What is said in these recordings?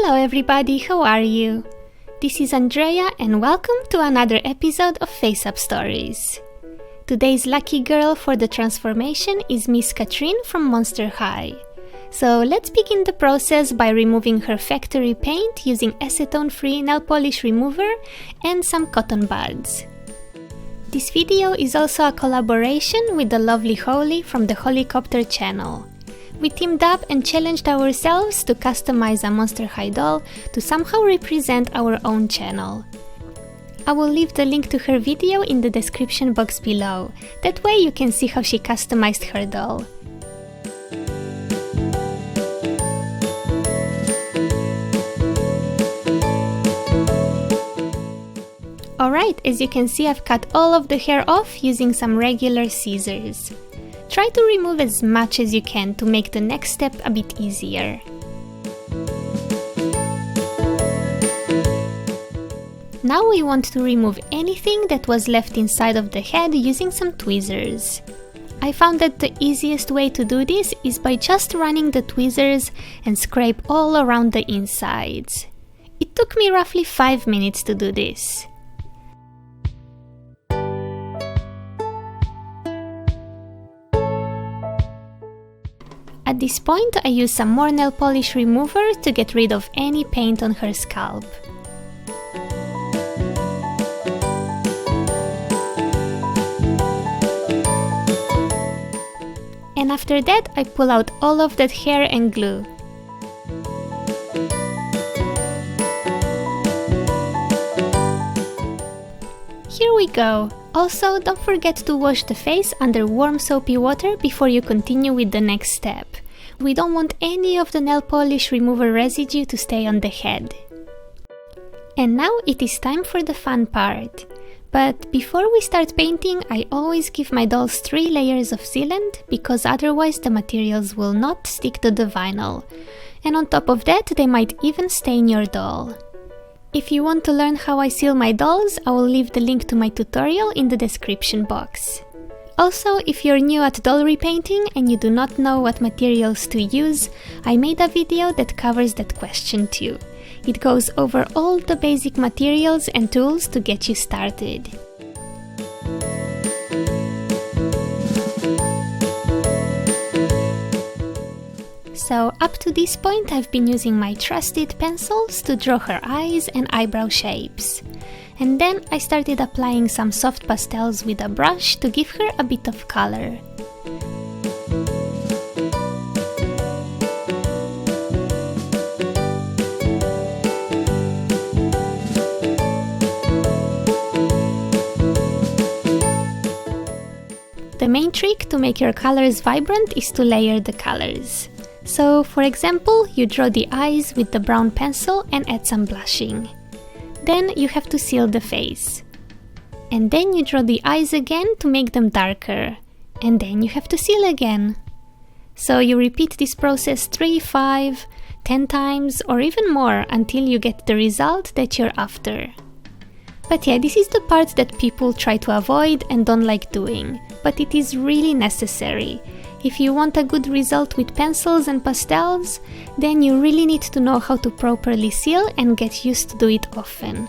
Hello everybody, how are you? This is Andreja and welcome to another episode of Faceup Stories. Today's lucky girl for the transformation is Miss Catrine from Monster High. So let's begin the process by removing her factory paint using acetone-free nail polish remover and some cotton buds. This video is also a collaboration with the lovely Holly from the Hollycopter channel. We teamed up and challenged ourselves to customize a Monster High doll to somehow represent our own channel. I will leave the link to her video in the description box below, that way you can see how she customized her doll. Alright, as you can see, I've cut all of the hair off using some regular scissors. Try to remove as much as you can to make the next step a bit easier. Now we want to remove anything that was left inside of the head using some tweezers. I found that the easiest way to do this is by just running the tweezers and scrape all around the insides. It took me roughly 5 minutes to do this. At this point, I use some more nail polish remover to get rid of any paint on her scalp. And after that, I pull out all of that hair and glue. Here we go! Also, don't forget to wash the face under warm soapy water before you continue with the next step. We don't want any of the nail polish remover residue to stay on the head. And now it is time for the fun part. But before we start painting, I always give my dolls 3 layers of sealant, because otherwise the materials will not stick to the vinyl. And on top of that, they might even stain your doll. If you want to learn how I seal my dolls, I will leave the link to my tutorial in the description box. Also, if you're new at doll repainting and you do not know what materials to use, I made a video that covers that question too. It goes over all the basic materials and tools to get you started. So up to this point I've been using my trusted pencils to draw her eyes and eyebrow shapes. And then I started applying some soft pastels with a brush to give her a bit of color. The main trick to make your colors vibrant is to layer the colors. So, for example, you draw the eyes with the brown pencil and add some blushing. Then you have to seal the face. And then you draw the eyes again to make them darker. And then you have to seal again. So you repeat this process 3, 5, 10 times or even more until you get the result that you're after. But yeah, this is the part that people try to avoid and don't like doing. But it is really necessary. If you want a good result with pencils and pastels, then you really need to know how to properly seal and get used to do it often.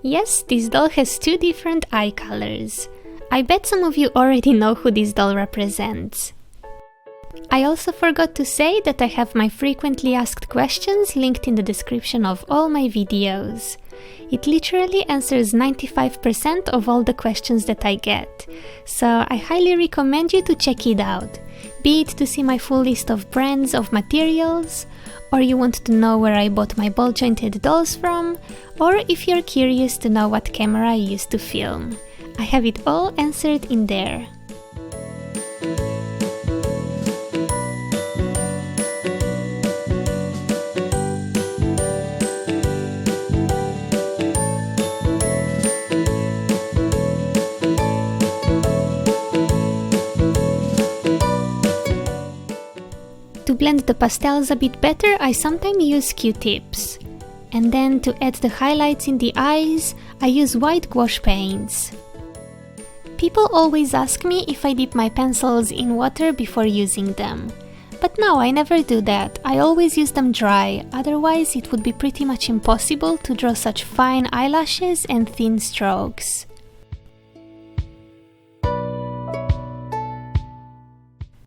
Yes, this doll has 2 different eye colors. I bet some of you already know who this doll represents. I also forgot to say that I have my frequently asked questions linked in the description of all my videos. It literally answers 95% of all the questions that I get, so I highly recommend you to check it out, be it to see my full list of brands of materials, or you want to know where I bought my ball-jointed dolls from, or if you're curious to know what camera I used to film. I have it all answered in there. blend the pastels a bit better, I sometimes use Q-tips. And then to add the highlights in the eyes, I use white gouache paints. People always ask me if I dip my pencils in water before using them. But no, I never do that. I always use them dry, otherwise it would be pretty much impossible to draw such fine eyelashes and thin strokes.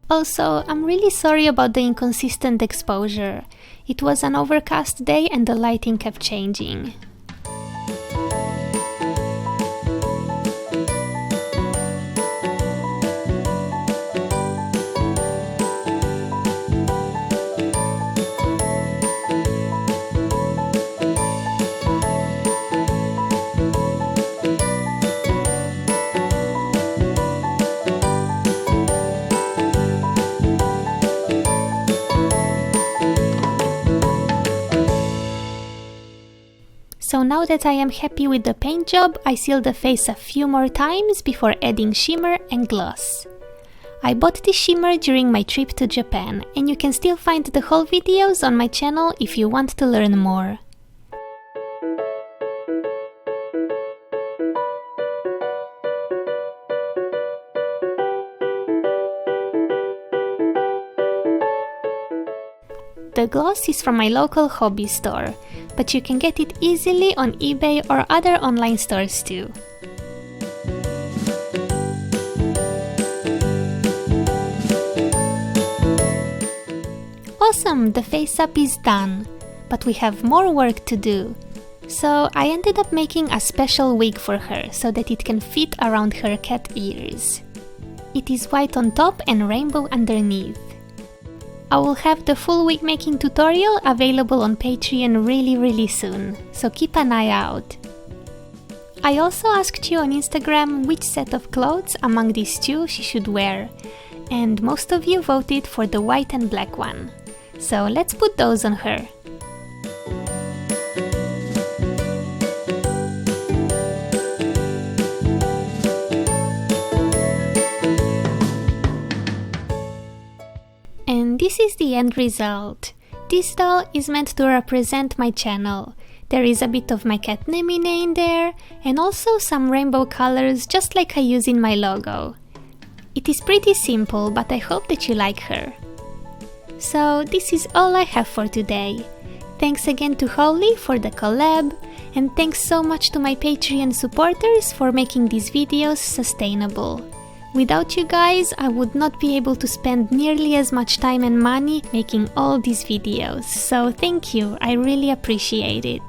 Also, I'm really sorry about the inconsistent exposure. It was an overcast day and the lighting kept changing. So now that I am happy with the paint job, I seal the face a few more times before adding shimmer and gloss. I bought this shimmer during my trip to Japan, and you can still find the whole videos on my channel if you want to learn more. The gloss is from my local hobby store, but you can get it easily on eBay or other online stores too. Awesome, the face up is done, but we have more work to do. So I ended up making a special wig for her so that it can fit around her cat ears. It is white on top and rainbow underneath. I will have the full wig making tutorial available on Patreon really soon, so keep an eye out. I also asked you on Instagram which set of clothes among these two she should wear, and most of you voted for the white and black one. So let's put those on her. And this is the end result. This doll is meant to represent my channel. There is a bit of my cat Nemine in there, and also some rainbow colors just like I use in my logo. It is pretty simple, but I hope that you like her. So this is all I have for today. Thanks again to Holly for the collab, and thanks so much to my Patreon supporters for making these videos sustainable. Without you guys, I would not be able to spend nearly as much time and money making all these videos, so thank you, I really appreciate it.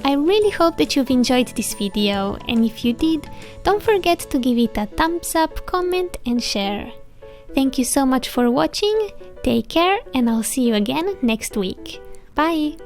I really hope that you've enjoyed this video, and if you did, don't forget to give it a thumbs up, comment and share. Thank you so much for watching, take care, and I'll see you again next week. Bye!